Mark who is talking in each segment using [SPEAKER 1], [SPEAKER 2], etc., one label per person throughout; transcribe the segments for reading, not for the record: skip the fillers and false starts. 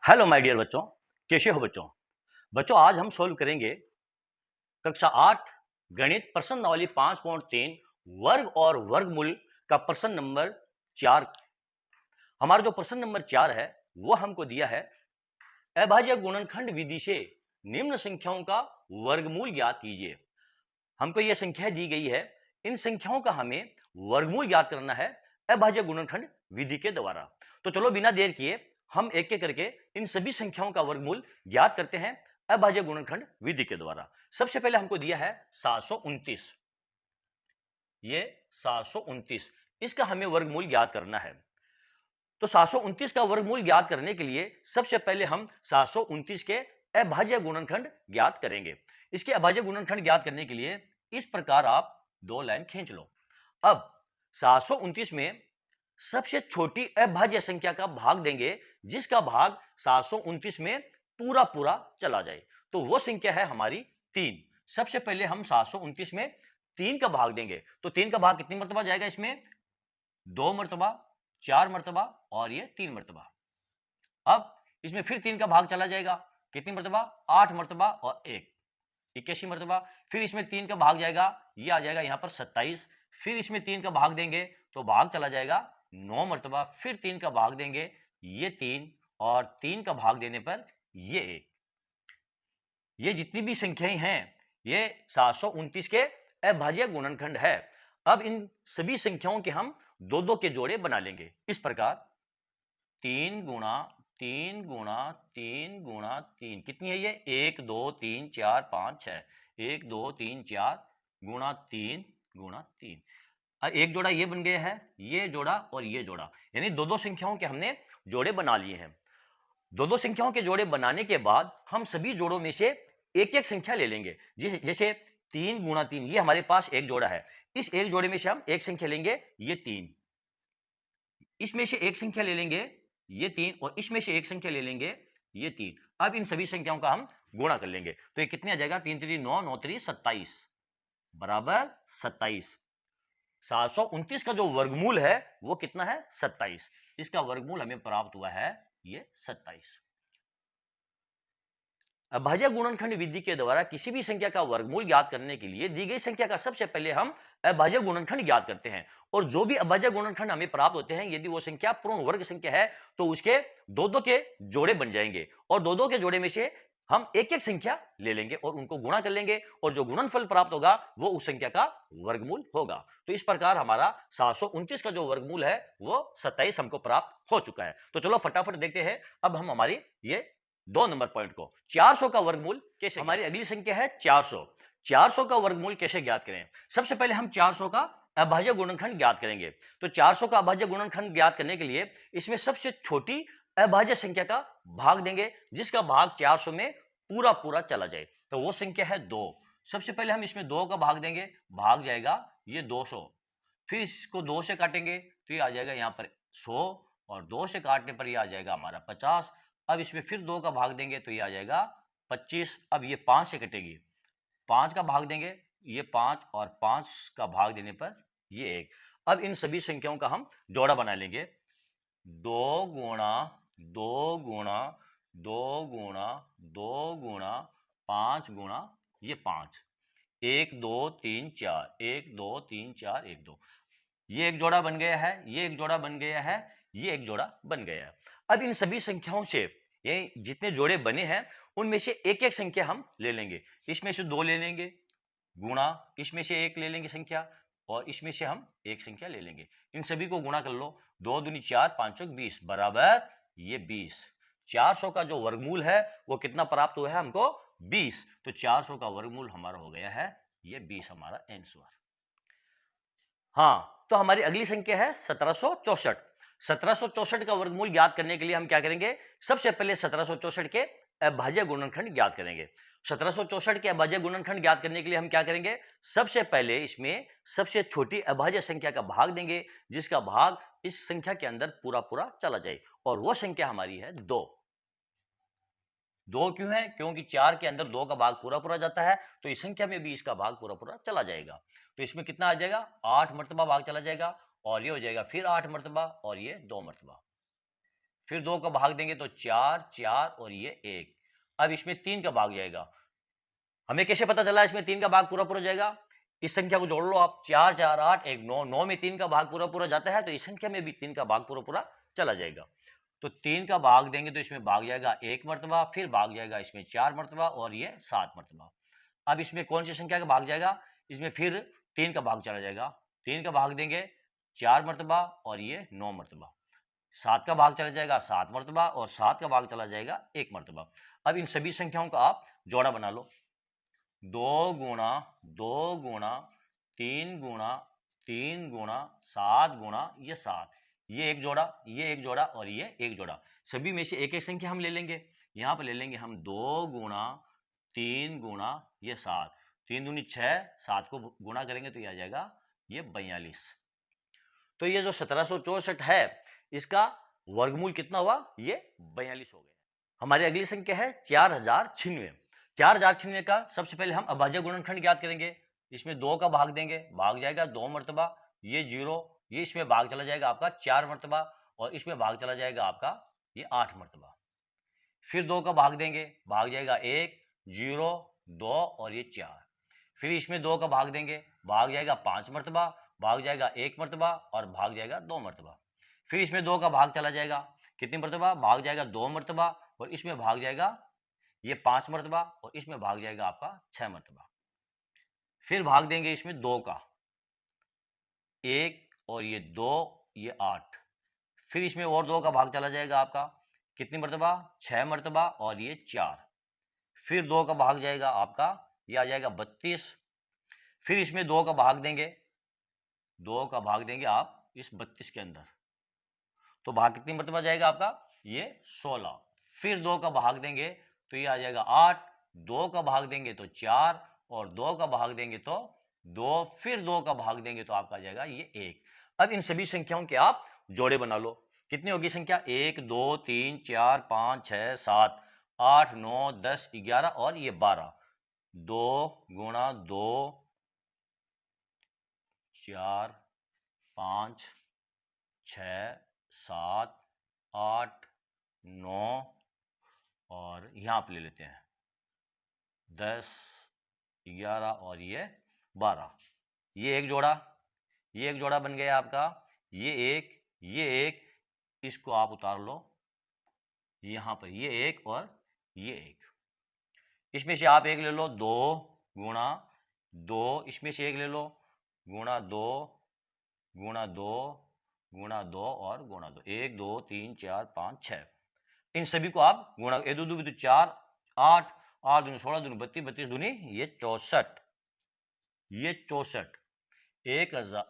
[SPEAKER 1] Hello my dear बच्चों, कैसे हो बच्चों। बच्चों आज हम सोल्व करेंगे कक्षा 8 गणित प्रश्न नंबर 5.3 वर्ग और वर्गमूल का प्रश्न नंबर 4। हमारा जो प्रश्न नंबर 4 है वो हमको दिया है अभाज्य गुणनखंड विधि से निम्न संख्याओं का वर्गमूल ज्ञात कीजिए। हमको ये संख्या दी गई है, इन संख्याओं का हमें वर्गमूल ज्ञात करना है अभाज्य गुणनखंड विधि के द्वारा। तो चलो बिना देर किए हम एक एक करके इन सभी संख्याओं का वर्गमूल ज्ञात करते हैं अभाज्य गुणनखंड विधि के द्वारा। सबसे पहले हमको दिया है 729, ये 729, इसका हमें वर्गमूल ज्ञात करना है। तो 729 का वर्गमूल ज्ञात करने के लिए सबसे पहले हम 729 के अभाज्य गुणनखंड ज्ञात करेंगे। इसके अभाज्य गुणनखंड ज्ञात करने के लिए इस प्रकार आप दो लाइन खींच लो। अब 729 में सबसे छोटी अभाज्य संख्या का भाग देंगे जिसका भाग 729 में पूरा पूरा चला जाए, तो वो संख्या है हमारी 3। सबसे पहले हम 729 में 3 का भाग देंगे, तो 3 का भाग कितनी मर्तबा जाएगा, इसमें 2 मर्तबा, 4 मर्तबा और ये 3 मर्तबा। अब इसमें फिर 3 का भाग चला जाएगा, कितनी मर्तबा, 8 मर्तबा और 1 81 मर्तबा। फिर इसमें 3 का भाग जाएगा, ये आ जाएगा यहां पर 27। फिर इसमें 3 का भाग देंगे तो भाग चला जाएगा 9 मर्तबा। फिर 3 का भाग देंगे, ये 3 और 3 का भाग देने पर ये 1। ये जितनी भी संख्याएं हैं ये 729 के अभाज्य गुणनखंड है। अब इन सभी संख्याओं के हम दो दो के जोड़े बना लेंगे इस प्रकार, 3 गुणा 3 गुणा 3 गुणा 3, कितनी है ये, 1 2 3 4 5 6, 1 2 3 4 गुणा 3 गुणा 3। एक जोड़ा ये बन गया है, ये जोड़ा और ये जोड़ा, यानी दो दो संख्याओं के हमने जोड़े बना लिए हैं। दो दो संख्याओं के जोड़े बनाने के बाद हम सभी जोड़ों में से एक एक संख्या ले लेंगे। जैसे 3 गुणा 3, ये हमारे पास एक जोड़ा है, इस एक जोड़े में से हम एक संख्या लेंगे, ये 3, इसमें से एक संख्या ले लेंगे ये 3 और इसमें से एक संख्या ले लेंगे ये 3। अब इन सभी संख्याओं का हम गुणा कर लेंगे, तो ये कितने आ जाएगा, 3 3 9 9 3 27 बराबर 27। 729 का जो वर्गमूल है वो कितना है, 27। इसका वर्गमूल हमें प्राप्त हुआ है ये 27। अभाज्य गुणनखंड विधि के द्वारा किसी भी संख्या का वर्गमूल ज्ञात करने के लिए दी गई संख्या का सबसे पहले हम अभाज्य गुणनखंड ज्ञात करते हैं, और जो भी अभाज्य गुणनखंड हमें प्राप्त होते हैं यदि वो संख्या पूर्ण वर्ग संख्या है तो उसके दो दो के जोड़े बन जाएंगे, और दो दो के जोड़े में से हम एक एक संख्या ले लेंगे और उनको गुणा कर लेंगे, और जो गुणनफल प्राप्त होगा वो उस संख्या का वर्गमूल होगा। तो इस प्रकार हमारा 729 का जो वर्गमूल है वो 27 हमको प्राप्त हो चुका है। तो चलो फटाफट देखते हैं अब हम हमारी ये 2 नंबर पॉइंट को, 400 का वर्गमूल कैसे, हमारी अगली संख्या है 400। 400 का वर्गमूल कैसे ज्ञात करें, सबसे पहले हम 400 का अभाज्य गुणनखंड ज्ञात करेंगे। तो 400 का अभाज्य गुणनखंड ज्ञात करने के लिए इसमें सबसे छोटी अभाज्य संख्या का भाग देंगे जिसका भाग 400 में पूरा पूरा चला जाए, तो वो संख्या है 2। सबसे पहले हम इसमें 2 का भाग देंगे, भाग जाएगा ये 200। फिर इसको 2 से काटेंगे तो ये आ जाएगा यहाँ पर 100, और 2 से काटने पर ये आ जाएगा हमारा 50। अब इसमें फिर 2 का भाग देंगे तो ये आ जाएगा 25। अब ये 5 से कटेगी, 5 का भाग देंगे, ये 5 और 5 का भाग देने पर ये 1। अब इन सभी संख्याओं का हम जोड़ा बना लेंगे, 2 गुणा 2 गुणा 2 गुणा 2 गुणा 5 गुणा ये 5, 1 2 3 4, 1 2 3 4 1 2, ये एक जोड़ा बन गया है, ये एक जोड़ा बन गया है, ये एक जोड़ा बन गया है। अब इन सभी संख्याओं से ये जितने जोड़े बने हैं उनमें से एक एक संख्या हम ले लेंगे, इसमें से 2 ले लेंगे गुणा, इसमें से 1 ले लेंगे संख्या, और इसमें से हम एक संख्या ले लेंगे। इन सभी को गुणा कर लो, 2 दूनी 4 5 20 बराबर ये 20। 400 का जो वर्गमूल है वो कितना प्राप्त हुआ है हमको, 20। तो 400 का वर्गमूल हमारा हो गया है ये 20, हमारा आंसर। हाँ, तो हमारी अगली संख्या है 1764। 1764 का वर्गमूल ज्ञात करने के लिए हम क्या करेंगे, सबसे पहले 1764 के अभाज्य गुणनखंड ज्ञात करेंगे। 1764 के अभाज्य गुणनखंड ज्ञात करने के लिए हम क्या करेंगे, सबसे पहले इसमें सबसे छोटी अभाज्य संख्या का भाग देंगे जिसका भाग इस संख्या के अंदर पूरा पूरा चला जाए, और वो संख्या हमारी है 2। 2 क्यों है, क्योंकि 4 के अंदर 2 का भाग पूरा पूरा जाता है, तो इस संख्या में भी इसका भाग पूरा पूरा चला जाएगा। तो इसमें कितना आ जाएगा, 8 मर्तबा भाग चला जाएगा, और ये हो जाएगा फिर 8 मर्तबा और ये 2 मर्तबा। फिर 2 का भाग देंगे तो 4 4 और ये 1। अब इसमें 3 का भाग जाएगा। हमें कैसे पता चला इसमें 3 का भाग पूरा पूरा जाएगा? इस संख्या को जोड़ लो आप, 4 4 8 1 9, 9 में 3 का भाग पूरा पूरा जाता है, तो इस संख्या में भी 3 का भाग पूरा पूरा चला जाएगा। तो 3 का भाग देंगे तो इसमें भाग जाएगा 1 मरतबा, फिर भाग जाएगा इसमें 4 मरतबा और ये 7 मरतबा। अब इसमें कौन सी संख्या का भाग जाएगा? इसमें फिर 3 का भाग चला जाएगा। 3 का भाग देंगे 4 मरतबा और ये 9 मरतबा। 7 का भाग चला जाएगा 7 मरतबा और 7 का भाग चला जाएगा 1 मरतबा। अब इन सभी संख्याओं का आप जोड़ा बना लो। 2 गुणा 2 गुणा 3 गुणा 3 गुणा 7 गुणा ये 7, ये एक जोड़ा, ये एक जोड़ा और ये एक जोड़ा। सभी में से एक एक संख्या हम ले लेंगे। यहाँ पर ले लेंगे हम 2 गुणा 3 गुणा ये 7, 3 दूनी 6, 7 को गुणा करेंगे तो ये आ जाएगा ये 42। तो ये जो 1764 है इसका वर्गमूल कितना हुआ? ये 42 हो गया। हमारी अगली संख्या है 4096। 4096 का सबसे पहले हम अभाज्य गुणनखंड ज्ञात करेंगे। इसमें 2 का भाग देंगे, भाग जाएगा 2 मरतबा, ये 0, ये इसमें भाग चला जाएगा आपका 4 मरतबा और इसमें भाग चला जाएगा आपका ये 8 मरतबा। फिर 2 का भाग देंगे, भाग जाएगा 1 0 2 और ये 4। फिर इसमें 2 का भाग देंगे, भाग जाएगा 5 मरतबा, भाग जाएगा 1 मरतबा और भाग जाएगा 2 मरतबा। फिर इसमें 2 का भाग चला जाएगा कितनी मरतबा? भाग जाएगा 2 मरतबा और इसमें भाग जाएगा ये 5 मरतबा और इसमें भाग जाएगा आपका 6 मरतबा। फिर भाग देंगे इसमें 2 का, 1 और ये 2 ये 8। फिर इसमें और 2 का भाग चला जाएगा आपका कितनी मरतबा? 6 मरतबा और ये 4। फिर 2 का भाग जाएगा आपका ये आ जाएगा 32। फिर इसमें 2 का भाग देंगे, 2 का भाग देंगे आप इस 32 के अंदर, तो भाग कितनी मरतबा जाएगा आपका? ये 16। फिर 2 का भाग देंगे तो ये आ जाएगा 8, 2 का भाग देंगे तो 4 और 2 का भाग देंगे तो 2, फिर 2 का भाग देंगे तो आपका आ जाएगा ये 1। अब इन सभी संख्याओं के आप जोड़े बना लो। कितनी होगी संख्या? 1 2 3 4 5 6 7 8 9 10 11 और ये 12। 2 गुणा 2 4 5 6 7 8 9 और यहाँ पे ले लेते हैं 10 11 और ये 12। ये एक जोड़ा, ये एक जोड़ा बन गया आपका। ये एक, इसको आप उतार लो यहाँ पर, ये एक और ये एक। इसमें से आप एक ले लो 2 गुणा 2, इसमें से एक ले लो गुणा 2 गुणा 2 गुणा 2 और गुणा 2, 1 2 3 4 5 6। इन सभी को आप गुणा, ए दो दो 4 8 8 दूनी 16 दूनी 32 32 दूनी ये 64, ये 64। 1000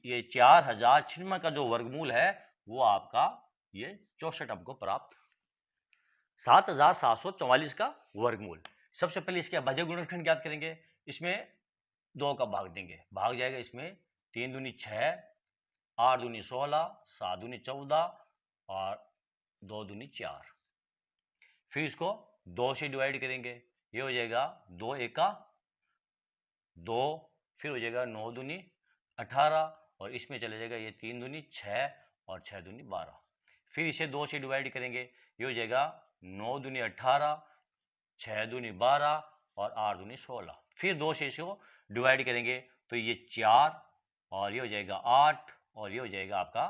[SPEAKER 1] ये 4096 का जो वर्गमूल है वो आपका ये 64 आपको प्राप्त। 7744 का वर्गमूल। सबसे पहले इसके अभाज्य गुणनखंड ज्ञात करेंगे। इसमें 2 का भाग देंगे, भाग जाएगा इसमें 3 दूनी 6, 8 दूनी 16, 7 दूनी 14 और 2 दूनी 4। फिर इसको 2 से डिवाइड करेंगे, ये हो जाएगा 2 एका 2, फिर हो जाएगा 9 दूनी 18 और इसमें चले जाएगा ये 3 दूनी 6 और 6 दूनी 12। फिर इसे 2 से डिवाइड करेंगे, ये हो जाएगा 9 दूनी 18, 6 दूनी 12 और 8 दूनी 16। फिर 2 से इसको डिवाइड करेंगे तो ये 4 और ये हो जाएगा 8 और ये हो जाएगा आपका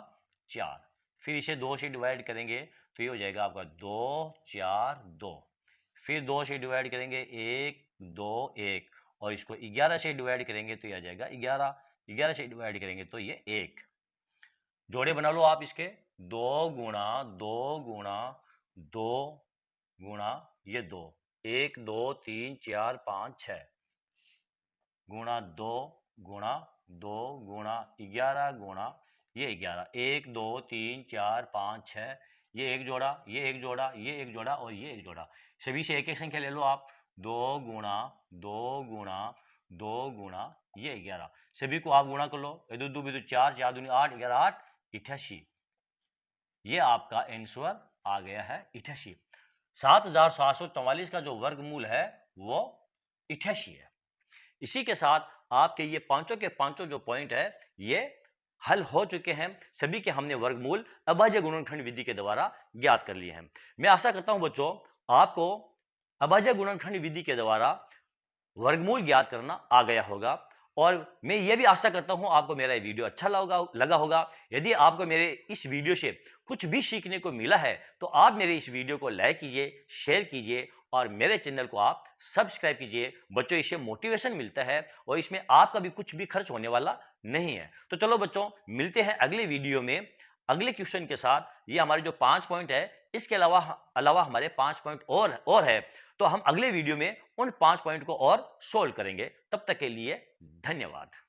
[SPEAKER 1] 4। फिर इसे 2 से डिवाइड करेंगे तो ये हो जाएगा आपका 2 4 2। फिर 2 से डिवाइड करेंगे 1 2 1 और इसको 11 से डिवाइड करेंगे तो ये आ जाएगा 11, 11 से डिवाइड करेंगे तो ये 1। जोड़े बना लो आप इसके, 2 गुणा 2 गुणा 2 गुणा ये 2, 1 2 3 4 5 6 गुणा 2 गुणा 2 गुणा 11 गुणा ये 11, 1 2 3 4 5 6, ये एक जोड़ा, ये एक जोड़ा, ये एक जोड़ा और ये एक जोड़ा। सभी से एक एक संख्या ले लो आप, 2 गुणा 2 गुणा 2 गुणा ये 11। सभी को आप गुणा कर लो, दो दो 4 4 दूनी 8 11 8 88। ये आपका आंसर आ गया है 88। 7744 का जो वर्गमूल है वो 88 है। इसी के साथ आपके ये पांचों के पांचों जो पॉइंट है ये हल हो चुके हैं, सभी के हमने वर्गमूल अभाज्य गुणनखंड विधि के द्वारा ज्ञात कर लिए हैं। मैं आशा करता हूं बच्चों आपको अभाज्य गुणनखंड विधि के द्वारा वर्गमूल ज्ञात करना आ गया होगा, और मैं यह भी आशा करता हूं आपको मेरा ये वीडियो अच्छा लगा होगा। यदि आपको मेरे इस वीडियो से कुछ भी सीखने को मिला है तो आप मेरे इस वीडियो को लाइक कीजिए, शेयर कीजिए और मेरे चैनल को आप सब्सक्राइब कीजिए। बच्चों इससे मोटिवेशन मिलता है और इसमें आपका भी कुछ भी खर्च होने वाला नहीं है। तो चलो बच्चों मिलते हैं अगले वीडियो में अगले क्वेश्चन के साथ। ये हमारे जो 5 पॉइंट है, इसके अलावा हमारे 5 पॉइंट और है, तो हम अगले वीडियो में उन 5 पॉइंट को और सोल्व करेंगे। तब तक के लिए धन्यवाद।